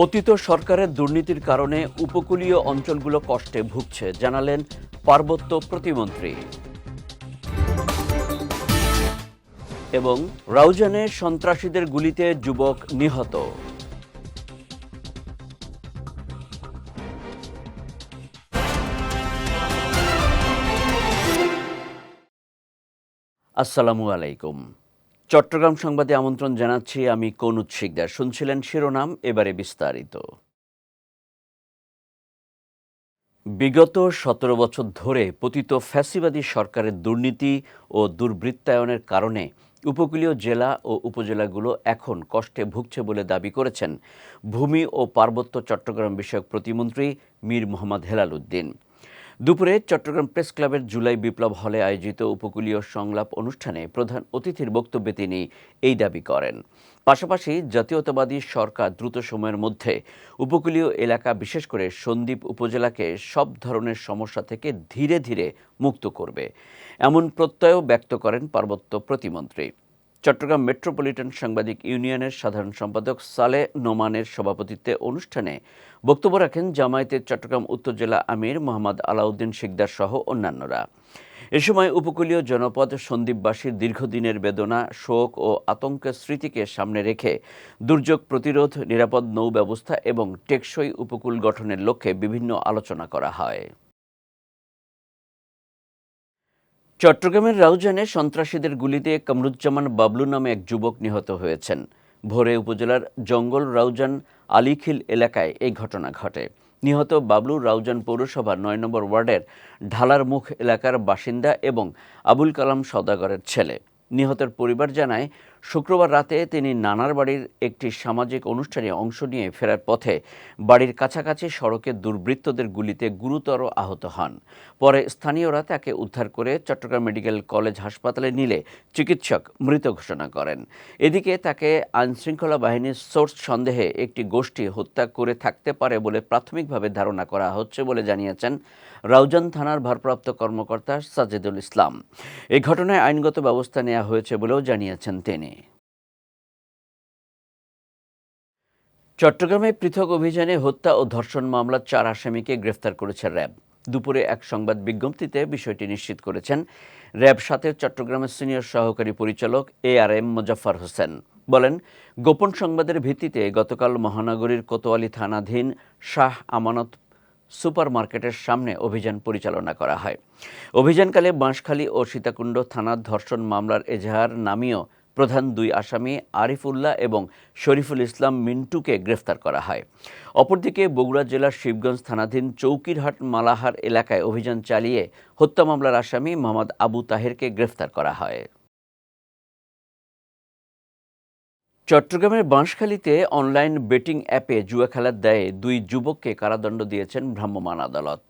পতিত সরকারের দুর্নীতির কারণে উপকূলীয় অঞ্চলগুলো কষ্টে ভুগছে, জানালেন পার্বত্য প্রতিমন্ত্রী। এবং রাউজানে সন্ত্রাসীদের গুলিতে যুবক নিহত। আসসালামু আলাইকুম। চট্টগ্রাম সংবাদে আমন্ত্রণ জানাচ্ছি, আমি কনুজ শিকদার। শুনছিলেন শিরোনাম, এবারে বিস্তারিত। বিগত ১৭ বছর ধরে পতিত ফ্যাসিবাদী সরকারের দুর্নীতি ও দুর্বৃত্তায়নের কারণে উপকূলীয় জেলা ও উপজেলাগুলো এখন কষ্টে ভুগছে বলে দাবি করেছেন ভূমি ও পার্বত্য চট্টগ্রাম বিষয়ক প্রতিমন্ত্রী মীর মোহাম্মদ হেলাল উদ্দিন। দুপুরে চট্টগ্রাম প্রেস ক্লাবের জুলাই বিপ্লব হলে আয়োজিত উপকূলীয় সংলাপ অনুষ্ঠানে প্রধান অতিথির বক্তব্যে তিনি এই দাবি করেন। পাশাপাশি জাতীয়তাবাদী সরকার দ্রুত সময়ের মধ্যে উপকূলীয় এলাকা, বিশেষ করে সন্দ্বীপ উপজেলাকে সব ধরনের সমস্যা থেকে ধীরে ধীরে মুক্ত করবে, এমন প্রত্যয়ও ব্যক্ত করেন পার্বত্য প্রতিমন্ত্রী। চট্টগ্রাম মেট্রোপলিটন সাংবাদিক ইউনিয়নের সাধারণ সম্পাদক সালেহ নোমানের সভাপতিত্বে অনুষ্ঠানে বক্তব্য রাখেন জামায়াতের চট্টগ্রাম উত্তর জেলা আমির মোহাম্মদ আলাউদ্দিন শিকদার সহ অন্যান্যরা। এ সময় উপকূলীয় জনপদ সন্দ্বীপবাসীর দীর্ঘদিনের বেদনা, শোক ও আতঙ্কের স্মৃতিকে সামনে রেখে দুর্যোগ প্রতিরোধ, নিরাপদ নৌ ব্যবস্থা এবং টেকসই উপকূল গঠনের লক্ষ্যে বিভিন্ন আলোচনা করা হয়। চট্টগ্রামের রাউজানে সন্ত্রাসীদের গুলিতে কামরুজ্জামান বাবলু নামে এক যুবক নিহত হয়েছেন। ভোরে উপজেলার জঙ্গল রাউজান আলীখিল এলাকায় এই ঘটনা ঘটে। নিহত বাবলু রাউজান পৌরসভার ৯ নম্বর ওয়ার্ডের ঢালার মুখ এলাকার বাসিন্দা এবং আবুল কালাম সওদাগরের ছেলে। নিহতের পরিবার জানায়, শুক্রবার রাতে তিনি নানার বাড়ির একটি সামাজিক অনুষ্ঠানে অংশ নিয়ে ফেরার পথে বাড়ির কাছাকাছি সড়কে দুর্বৃত্তদের গুলিতে গুরুতর আহত হন। পরে স্থানীয়রা তাকে উদ্ধার করে চট্টগ্রাম মেডিকেল কলেজ হাসপাতালে নিলে চিকিৎসক মৃত ঘোষণা করেন। এদিকে তাকে আইনশৃঙ্খলা বাহিনীর সোর্স সন্দেহে একটি গোষ্ঠী হত্যা করে থাকতে পারে বলে প্রাথমিকভাবে ধারণা করা হচ্ছে বলে জানিয়েছেন রাউজান থানার ভারপ্রাপ্ত কর্মকর্তা সাজেদুল ইসলাম। এই ঘটনায় আইনগত ব্যবস্থা নেওয়া হয়েছে বলেও জানিয়েছেন তিনি। চট্টগ্রামে পৃথক অভিযানে হত্যা ও ধর্ষণ মামলার ৪ আসামিকে গ্রেফতার করেছে র্যাব। দুপুরে এক সংবাদ বিজ্ঞপ্তিতে বিষয়টি নিশ্চিত করেছেন র্যাব ৭-এর চট্টগ্রামের সিনিয়র সহকারী পরিচালক ARM মোজাফফর হোসেন। বলেন, গোপন সংবাদের ভিত্তিতে গতকাল মহানগরীর কোতোয়ালি থানাধীন শাহ আমানত সুপার মার্কেটের সামনে অভিযান পরিচালনা করা হয়। অভিযানকালে বাঁশখালী ও সীতাকুণ্ড থানার ধর্ষণ মামলার এজাহার নামীয় প্রধান ২ আসামি আরিফুল্লাহ এবং শরীফুল ইসলাম মিন্টুকে গ্রেফতার করা হয়। অপরদিকে বগুড়া জেলার শিবগঞ্জ থানাধীন চৌকিরহাট মালাহার এলাকায় অভিযান চালিয়ে হত্যা মামলার আসামি মোহাম্মদ আবু তাহেরকে গ্রেফতার করা হয়। চট্টগ্রামের বাঁশখালীতে অনলাইন বেটিং অ্যাপে জুয়া খেলার দায়ে ২ যুবককে কারাদণ্ড দিয়েছেন ভ্রাম্যমাণ আদালত।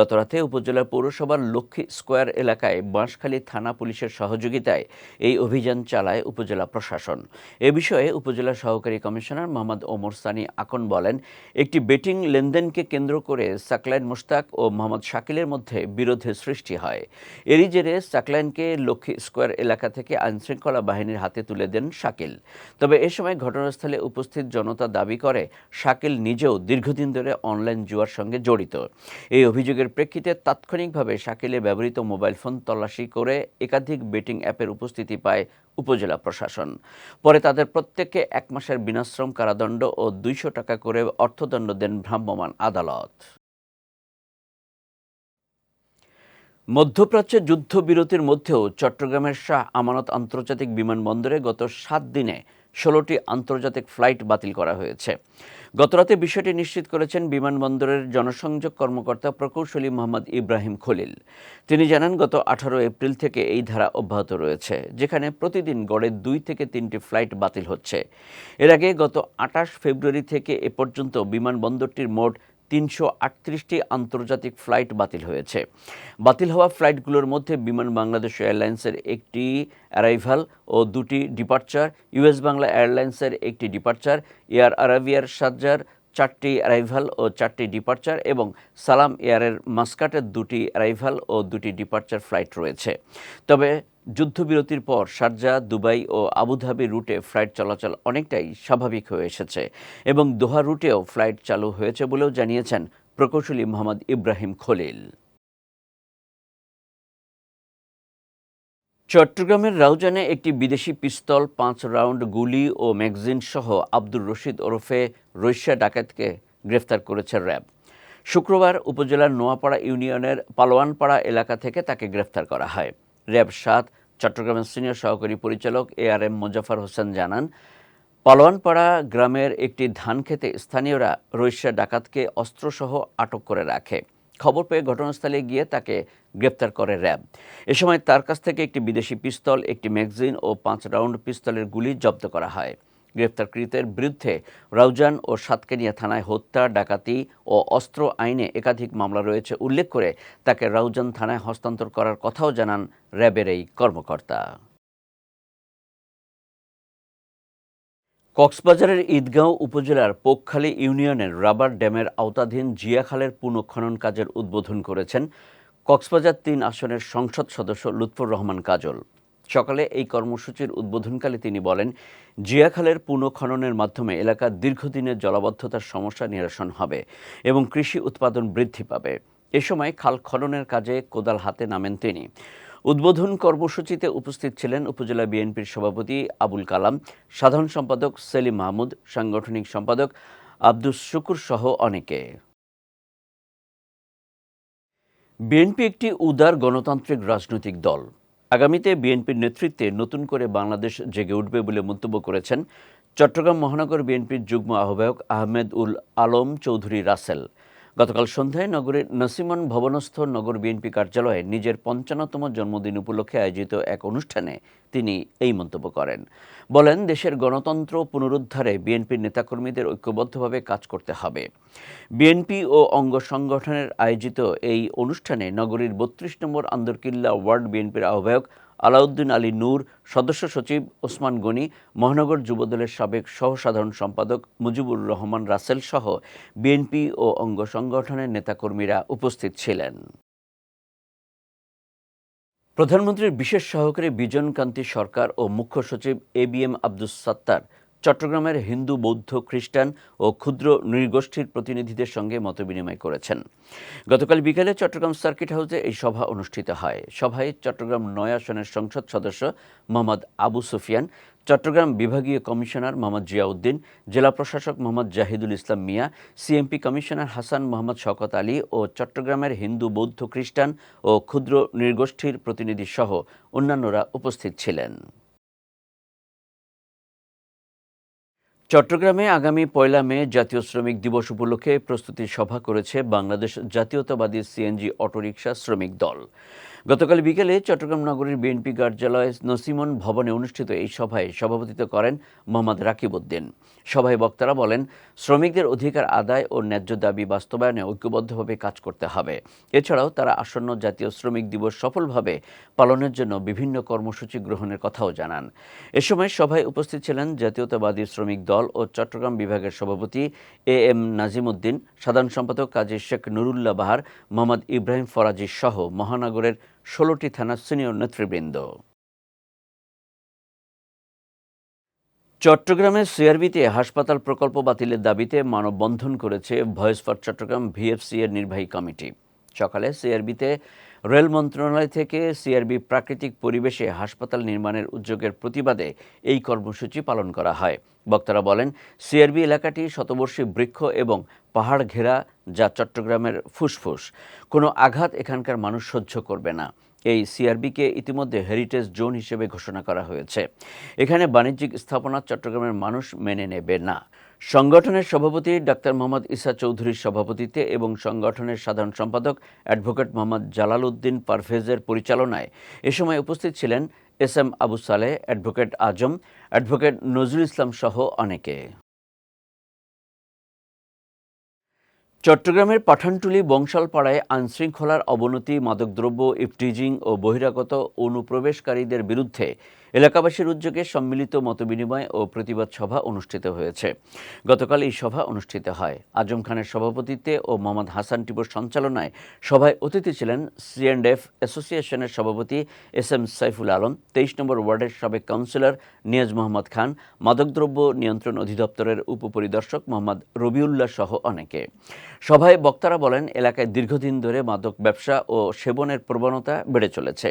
গতরাতে উপজেলার পৌরসভার লক্ষ্মী স্কোয়ার এলাকায় বাঁশখালী থানা পুলিশের সহযোগিতায় এই অভিযান চালায় উপজেলা প্রশাসন। এ বিষয়ে উপজেলা সহকারী কমিশনার মোহাম্মদ ওমর সানি আকন বলেন, একটি বেটিং লেনদেনকে কেন্দ্র করে সাকলাইন মুশতাক ও মোহাম্মদ শাকিলের মধ্যে বিরোধের সৃষ্টি হয়। এরই জেরে সাকলাইনকে লক্ষ্মী স্কোয়ার এলাকা থেকে আইনশৃঙ্খলা বাহিনীর হাতে তুলে দেন শাকিল। তবে এ সময় ঘটনাস্থলে উপস্থিত জনতা দাবি করে শাকিল নিজেও দীর্ঘদিন ধরে অনলাইন জুয়ার সঙ্গে জড়িত। এই অভিযোগের প্রেক্ষিতে তাৎক্ষণিকভাবে শাকিলে ব্যবহৃত মোবাইল ফোন তল্লাশি করে একাধিক বেটিং অ্যাপের উপস্থিতি পায় উপজেলা প্রশাসন। পরে তাদের প্রত্যেককে ১ মাসের বিনাশ্রম কারাদণ্ড ও ২০০ টাকা করে অর্থদণ্ড দেন ভ্রাম্যমাণ আদালত। মধ্যপ্রাচ্যের যুদ্ধবিরতির মধ্যেও চট্টগ্রামের শাহ আমানত আন্তর্জাতিক বিমানবন্দরে গত ৭ দিনে ১৬টি আন্তর্জাতিক ফ্লাইট বাতিল করা হয়েছে। গতরাতে বিষয়টি নিশ্চিত করেছেন বিমানবন্দরের জনসংযোগ কর্মকর্তা প্রকৌশলী মোহাম্মদ ইব্রাহিম খলিল। তিনি জানান, গত ১৮ এপ্রিল থেকে এই ধারা অব্যাহত রয়েছে, যেখানে প্রতিদিন গড়ে ২ থেকে ৩টি ফ্লাইট বাতিল হচ্ছে। এর আগে গত ২৮ ফেব্রুয়ারি থেকে এ পর্যন্ত বিমানবন্দরটির মোট ৩৩৮টি আন্তর্জাতিক ফ্লাইট বাতিল হয়েছে। বাতিল হওয়া ফ্লাইটগুলোর মধ্যে বিমান বাংলাদেশ এয়ারলাইন্সের একটি অ্যারাইভাল ও ২টি ডিপার্চার, ইউএস বাংলা এয়ারলাইন্সের একটি ডিপার্চার, এয়ার আরাবিয়ার শারজার ৪টি অ্যারাইভাল ও ৪টি ডিপার্চার এবং সালাম এয়ারের মাস্কাটের ২টি অ্যারাইভাল ও ২টি ডিপার্চার ফ্লাইট রয়েছে। তবে যুদ্ধবিরতির পর শারজা, দুবাই ও আবুধাবি রুটে ফ্লাইট চলাচল অনেকটাই স্বাভাবিক হয়ে এসেছে এবং দোহা রুটেও ফ্লাইট চালু হয়েছে বলেও জানিয়েছেন প্রকৌশলী মোহাম্মদ ইব্রাহিম খলিল। চট্টগ্রামের রাউজানে একটি বিদেশি পিস্তল, 5 রাউন্ড গুলি ও ম্যাগাজিন সহ আব্দুর রশিদ ওরফে রইসা ডাকাতকে গ্রেফতার করেছে র্যাব। শুক্রবার উপজেলার নোয়াপাড়া ইউনিয়নের পালোয়ানপাড়া এলাকা থেকে তাকে গ্রেফতার করা হয়। র্যাব 7 চট্টগ্রামের সিনিয়র সহকারী পরিচালক ARM মোজাফফর হোসেন জানান, পালোয়ানপাড়া গ্রামের একটি ধানক্ষেতে স্থানীয়রা রইসা ডাকাতকে অস্ত্রসহ আটক করে রাখে। খবর পেয়ে ঘটনাস্থলে গিয়ে তাকে গ্রেপ্তার করে র্যাব। এ সময় তার কাছ থেকে একটি বিদেশি পিস্তল, একটি ম্যাগাজিন ও 5 রাউন্ড পিস্তলের গুলি জব্দ করা হয়। গ্রেপ্তারকৃতের বিরুদ্ধে রাউজান ও সাতকানিয়া থানায় হত্যা, ডাকাতি ও অস্ত্র আইনে একাধিক মামলা রয়েছে উল্লেখ করে তাকে রাউজান থানায় হস্তান্তর করার কথাও জানান র্যাবের এই কর্মকর্তা। কক্সবাজারের ঈদগাঁও উপজেলার পোকখালী ইউনিয়নের রাবার ড্যামের আওতাধীন জিয়াখালের পুনঃখনন কাজের উদ্বোধন করেছেন কক্সবাজার 3 আসনের সংসদ সদস্য লুৎফর রহমান কাজল। সকালে এই কর্মসূচির উদ্বোধনকালে তিনি বলেন, জিয়াখালের পুনঃখননের মাধ্যমে এলাকার দীর্ঘদিনের জলাবদ্ধতার সমস্যা নিরসন হবে এবং কৃষি উৎপাদন বৃদ্ধি পাবে। এ সময় খাল খননের কাজে কোদাল হাতে নামেন তিনি। উদ্বোধন কর্মসূচিতে উপস্থিত ছিলেন উপজেলা বিএনপির সভাপতি আবুল কালাম, সাধারণ সম্পাদক সেলিম মাহমুদ, সাংগঠনিক সম্পাদক আব্দুস শুকুর সহ অনেকে। বিএনপি একটি উদার গণতান্ত্রিক রাজনৈতিক দল। আগামীতে বিএনপির নেতৃত্বে নতুন করে বাংলাদেশ জেগে উঠবে বলে মন্তব্য করেছেন চট্টগ্রাম মহানগর বিএনপির যুগ্ম আহ্বায়ক আহমেদ উল আলম চৌধুরী রাসেল। গতকাল সন্ধ্যায় নগরীর নসিমন ভবনস্থ নগর বিএনপি কার্যালয়ে নিজের ৫৫তম জন্মদিন উপলক্ষে আয়োজিত এক অনুষ্ঠানে তিনি এই মন্তব্য করেন। বলেন, দেশের গণতন্ত্র পুনরুদ্ধারে বিএনপির নেতাকর্মীদের ঐক্যবদ্ধভাবে কাজ করতে হবে। বিএনপি ও অঙ্গ সংগঠনের আয়োজিত এই অনুষ্ঠানে নগরীর ৩২ নম্বর আন্দরকিল্লা ওয়ার্ড বিএনপির আহ্বায়ক আলাউদ্দিন আলী নূর, সদস্য সচিব ওসমান গনি, মহানগর যুবদলের সাবেক সহসাধারণ সম্পাদক মুজিবুর রহমান রাসেল সহ বিএনপি ও অঙ্গ সংগঠনের নেতাকর্মীরা উপস্থিত ছিলেন। প্রধানমন্ত্রীর বিশেষ সহকারী বিজন কান্তি সরকার ও মুখ্য সচিব ABM আব্দুস সাত্তার চট্টগ্রামের হিন্দু, বৌদ্ধ, খ্রিস্টান ও ক্ষুদ্র নৃগোষ্ঠীর প্রতিনিধিদের সঙ্গে মতবিনিময় করেছেন। গতকাল বিকেলে চট্টগ্রাম সার্কিট হাউসে এই সভা অনুষ্ঠিত হয়। সভায় চট্টগ্রাম ৯ আসনের সংসদ সদস্য মোহাম্মদ আবু সুফিয়ান, চট্টগ্রাম বিভাগীয় কমিশনার মোহাম্মদ জিয়াউদ্দিন, জেলা প্রশাসক মোহাম্মদ জাহিদুল ইসলাম মিয়া, CMP কমিশনার হাসান মোহাম্মদ শওকত আলী ও চট্টগ্রামের হিন্দু, বৌদ্ধ, খ্রিস্টান ও ক্ষুদ্র নৃগোষ্ঠীর প্রতিনিধি সহ অন্যান্যরা উপস্থিত ছিলেন। চট্টগ্রামে আগামী 1 মে জাতীয় শ্রমিক দিবস উপলক্ষে প্রস্তুতি সভা করেছে বাংলাদেশ জাতীয়তাবাদী CNG অটোরিকশা শ্রমিক দল। গতকাল বিকেলে চট্টগ্রাম নগরীর বিএনপি কার্যালয়ে নসিমন ভবনে অনুষ্ঠিত এই সভায় সভাপতিত্ব করেন মোহাম্মদ রাকিব উদ্দিন। সভায় বক্তারা বলেন, শ্রমিকদের অধিকার আদায় ও ন্যায্য দাবি বাস্তবায়নে ঐক্যবদ্ধভাবে কাজ করতে হবে। এছাড়াও তারা আসন্ন জাতীয় শ্রমিক দিবস সফলভাবে পালনের জন্য বিভিন্ন কর্মসূচি গ্রহণের কথাও জানান। এ সময় সভায় উপস্থিত ছিলেন জাতীয়তাবাদী শ্রমিক দল ও চট্টগ্রাম বিভাগের সভাপতি AM নাজিম উদ্দিন, সাধারণ সম্পাদক কাজী শেখ নুরুল্লাহ বাহার, মোহাম্মদ ইব্রাহিম ফরাজি সহ মহানগরের 16টি থানার সিনিয়র নেতৃবৃন্দ। চট্টগ্রামের CRBতে হাসপাতাল প্রকল্প বাতিলের দাবিতে মানববন্ধন করেছে ভয়েস ফর চট্টগ্রাম VFC এর নির্বাহী কমিটি। সকালে CRBতে রেল মন্ত্রণালয় থেকে CRB প্রাকৃতিক পরিবেশে হাসপাতাল নির্মাণের উদ্যোগের প্রতিবাদে এই কর্মসূচি পালন করা হয়। বক্তারা বলেন, CRB এলাকাটি শতবর্ষী বৃক্ষ এবং পাহাড় ঘেরা, যা চট্টগ্রামের ফুসফুস। কোনো আঘাত এখানকার মানুষ সহ্য করবে না। এই CRBকে ইতিমধ্যে হেরিটেজ জোন হিসেবে ঘোষণা করা হয়েছে। এখানে বাণিজ্যিক স্থাপনা চট্টগ্রামের মানুষ মেনে নেবে না। সংগঠনের সভাপতি ডাক্তার মোহাম্মদ ইসা চৌধুরীর সভাপতিত্বে এবং সংগঠনের সাধারণ সম্পাদক অ্যাডভোকেট মোহাম্মদ জালাল উদ্দিন পারভেজের পরিচালনায় এ সময় উপস্থিত ছিলেন SM আবু সালেহ, অ্যাডভোকেট আজম, অ্যাডভোকেট নজরুল ইসলাম সহ অনেকে। চট্টগ্রামের পাঠানটুলি বংশালপাড়ায় আইনশৃঙ্খলার অবনতি, মাদকদ্রব্য, ইফটিজিং ও বহিরাগত অনুপ্রবেশকারীদের বিরুদ্ধে এলাকাবাসীর উদ্যোগে সম্মিলিত মতবিনিময় ও প্রতিবাদ সভা অনুষ্ঠিত হয়েছে। গতকাল এই সভা অনুষ্ঠিত হয়। আজম খানের সভাপতিত্বে ও মোহাম্মদ হাসান টিপুর সঞ্চালনায় সভায় অতিথি ছিলেন C&F অ্যাসোসিয়েশনের সভাপতি SM সাইফুল আলম, 23 নম্বর ওয়ার্ডের সাবেক কাউন্সিলর নিয়াজ মোহাম্মদ খান, মাদকদ্রব্য নিয়ন্ত্রণ অধিদপ্তরের উপপরিদর্শক মোহাম্মদ রবিউল্লাহ সহ অনেকে। সভায় বক্তারা বলেন, এলাকায় দীর্ঘদিন ধরে মাদক ব্যবসা ও সেবনের প্রবণতা বেড়ে চলেছে।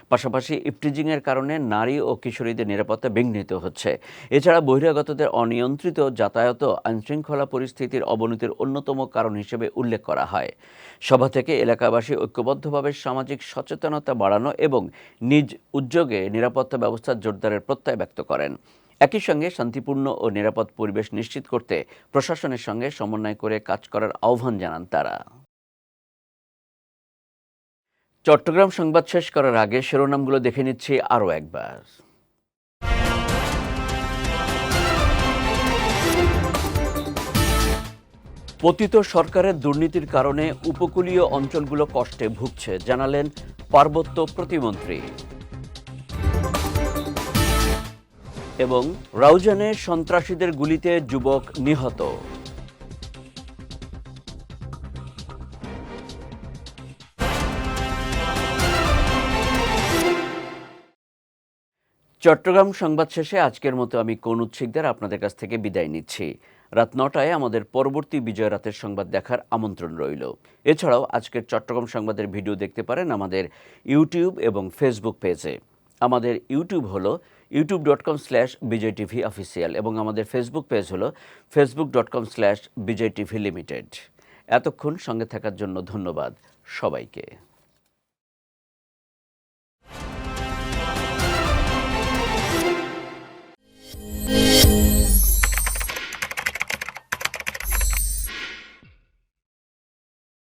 পাশাপাশি ইফটিজিংয়ের কারণে নারী ও কিশোরীদের নিরাপত্তা বিঘ্নিত হচ্ছে। এছাড়া বহিরাগতদের অনিয়ন্ত্রিত যাতায়াত আইনশৃঙ্খলা পরিস্থিতির অবনতির অন্যতম কারণ হিসেবে উল্লেখ করা হয়। সভা থেকে এলাকাবাসী ঐক্যবদ্ধভাবে সামাজিক সচেতনতা বাড়ানো এবং নিজ উদ্যোগে নিরাপত্তা ব্যবস্থা জোরদারের প্রত্যয় ব্যক্ত করেন। একই সঙ্গে শান্তিপূর্ণ ও নিরাপদ পরিবেশ নিশ্চিত করতে প্রশাসনের সঙ্গে সমন্বয় করে কাজ করার আহ্বান জানান তারা। চট্টগ্রাম সংবাদ শেষ করার আগে শিরোনামগুলো দেখে নিচ্ছি আরও একবার। পতিত সরকারের দুর্নীতির কারণে উপকূলীয় অঞ্চলগুলো কষ্টে ভুগছে, জানালেন পার্বত্য প্রতিমন্ত্রী। এবং রাউজানে সন্ত্রাসীদের গুলিতে যুবক নিহত। চট্টগ্রাম সংবাদ শেষে আজকের মতো আমি কনুদ শিকদার আপনাদের কাছ থেকে বিদায় নিচ্ছি। রাত 9টায় আমাদের পরবর্তী বিজয় রাতের সংবাদ দেখার আমন্ত্রণ রইল। এছাড়াও আজকের চট্টগ্রাম সংবাদের ভিডিও দেখতে পারেন আমাদের ইউটিউব এবং ফেসবুক পেজে। আমাদের ইউটিউব হলো youtube.com/bijaytvofficial এবং আমাদের ফেসবুক পেজ হলো facebook.com/bijaytvlimited। এতক্ষণ সঙ্গে থাকার জন্য ধন্যবাদ সবাইকে।